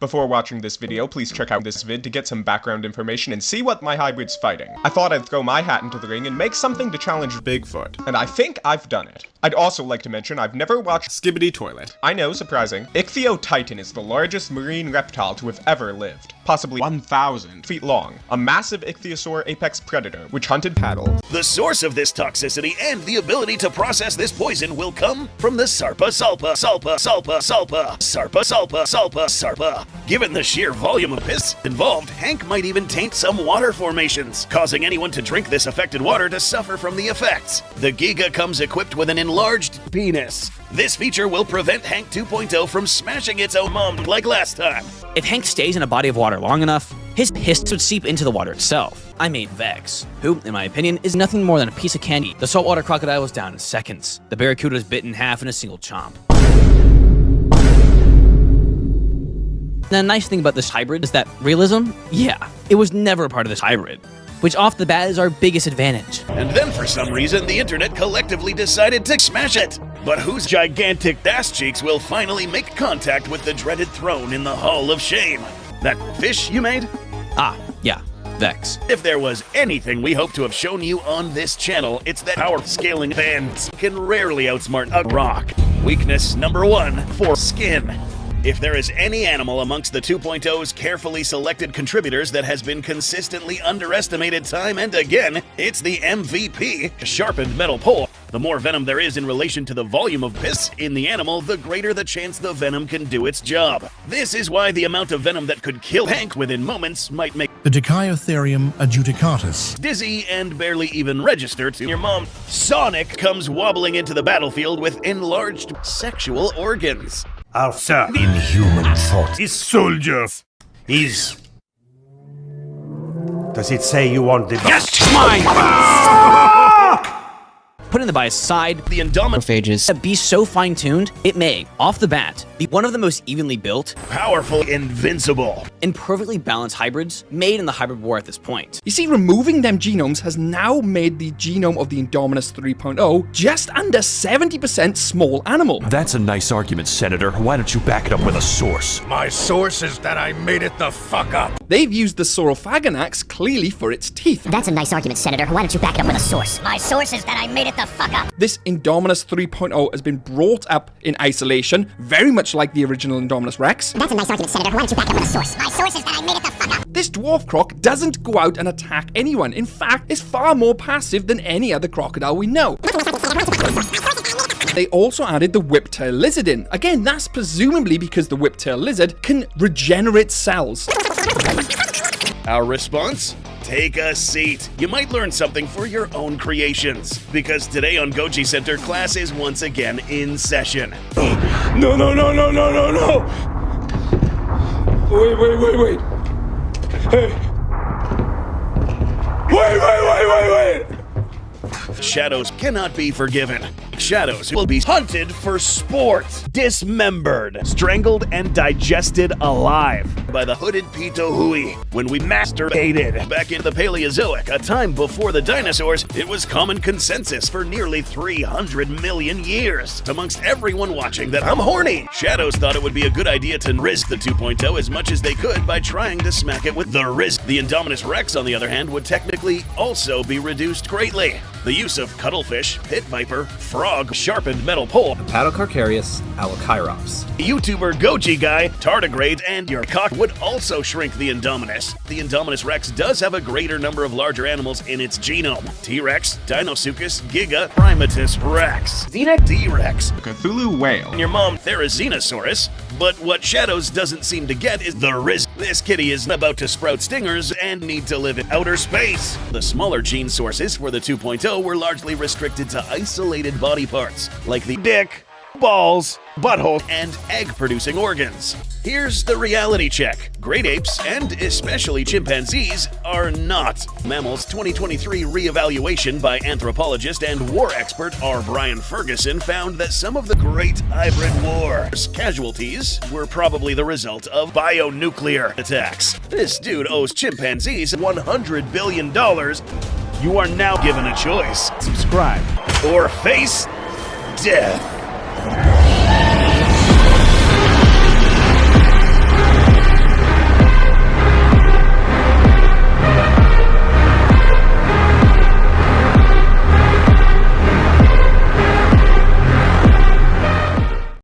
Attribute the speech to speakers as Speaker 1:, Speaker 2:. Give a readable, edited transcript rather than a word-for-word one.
Speaker 1: Before watching this video, please check out this vid to get some background information and see what my hybrid's fighting. I thought I'd throw my hat into the ring and make something to challenge Bigfoot, and I think I've done it. I'd also like to mention I've never watched
Speaker 2: Skibbity Toilet.
Speaker 1: I know, surprising. Ichthyotitan is the largest marine reptile to have ever lived, possibly 1,000 feet long. A massive ichthyosaur apex predator, which hunted paddle.
Speaker 3: The source of this toxicity and the ability to process this poison will come from the Sarpa Salpa. Given the sheer volume of piss involved, Hank might even taint some water formations, causing anyone to drink this affected water to suffer from the effects. The Giga comes equipped with an enlarged penis. This feature will prevent Hank 2.0 from smashing its own mom like last time.
Speaker 4: If Hank stays in a body of water long enough, his piss would seep into the water itself. I made Vex, who, in my opinion, is nothing more than a piece of candy. The saltwater crocodile was down in seconds. The barracuda was bit in half in a single chomp. The nice thing about this hybrid is that realism, yeah, it was never a part of this hybrid, which off the bat is our biggest advantage.
Speaker 3: And then for some reason, the internet collectively decided to smash it. But whose gigantic ass cheeks will finally make contact with the dreaded throne in the Hall of Shame? That fish you made?
Speaker 4: Ah, yeah, Vex.
Speaker 3: If there was anything we hope to have shown you on this channel, it's that our scaling bands can rarely outsmart a rock. Weakness number 1, for skin. If there is any animal amongst the 2.0's carefully selected contributors that has been consistently underestimated time and again, it's the MVP, sharpened metal pole. The more venom there is in relation to the volume of piss in the animal, the greater the chance the venom can do its job. This is why the amount of venom that could kill Hank within moments might make
Speaker 5: the Dicaeotherium adjudicatus
Speaker 3: dizzy and barely even register to your mom. Sonic comes wobbling into the battlefield with enlarged sexual organs.
Speaker 6: Our sir,
Speaker 5: inhuman thought.
Speaker 6: his soldiers, is... Does it say you want the...
Speaker 4: Yes, mine! Putting the bias aside, the Indominophages be so fine-tuned, it may, off the bat, be one of the most evenly built,
Speaker 3: powerful, invincible,
Speaker 4: and perfectly balanced hybrids made in the hybrid war at this point.
Speaker 2: You see, removing them genomes has now made the genome of the Indominus 3.0 just under 70% small animal.
Speaker 7: That's a nice argument, Senator. Why don't you back it up with a source?
Speaker 6: My source is that I made it the fuck up.
Speaker 2: They've used the Saurophaganax clearly for its teeth.
Speaker 8: That's a nice argument, Senator. Why don't you back it up with a source? My source is that I made it the fuck up.
Speaker 2: This Indominus 3.0 has been brought up in isolation, very much like the original Indominus Rex.
Speaker 8: That's a nice argument, Senator. Why don't you back it up with a source? My source is that I made it the fuck up.
Speaker 2: This dwarf croc doesn't go out and attack anyone. In fact, it's far more passive than any other crocodile we know. They also added the whiptail lizard in. Again, that's presumably because the whiptail lizard can regenerate cells.
Speaker 3: Our response? Take a seat. You might learn something for your own creations. Because today on Goji Center, class is once again in session.
Speaker 6: No. Wait. Hey. Wait.
Speaker 3: Shadows cannot be forgiven. Shadows will be hunted for sport, dismembered, strangled, and digested alive by the hooded Pitohui. When we masturbated back in the Paleozoic, a time before the dinosaurs, it was common consensus for nearly 300 million years amongst everyone watching that I'm horny. Shadows thought it would be a good idea to risk the 2.0 as much as they could by trying to smack it with the risk. The Indominus Rex, on the other hand, would technically also be reduced greatly. The use of cuttlefish, pit viper, frog, sharpened metal pole,
Speaker 9: Patocarcarius allochirops,
Speaker 3: YouTuber Goji Guy, tardigrade, and your cock would also shrink the Indominus. The Indominus Rex does have a greater number of larger animals in its genome. T-Rex, Dinosuchus, Giga, Primatus Rex, D-Rex,
Speaker 1: Cthulhu whale,
Speaker 3: and your mom Therizinosaurus. But what Shadows doesn't seem to get is the risk. This kitty is about to sprout stingers and need to live in outer space. The smaller gene sources for the 2.0 were largely restricted to isolated body parts, like the dick, balls, butthole, and egg-producing organs. Here's the reality check. Great apes, and especially chimpanzees, are not. Mammals 2023 reevaluation by anthropologist and war expert R. Brian Ferguson found that some of the Great Hybrid War's casualties were probably the result of bionuclear attacks. This dude owes chimpanzees $100 billion. You are now given a choice. Subscribe or face death.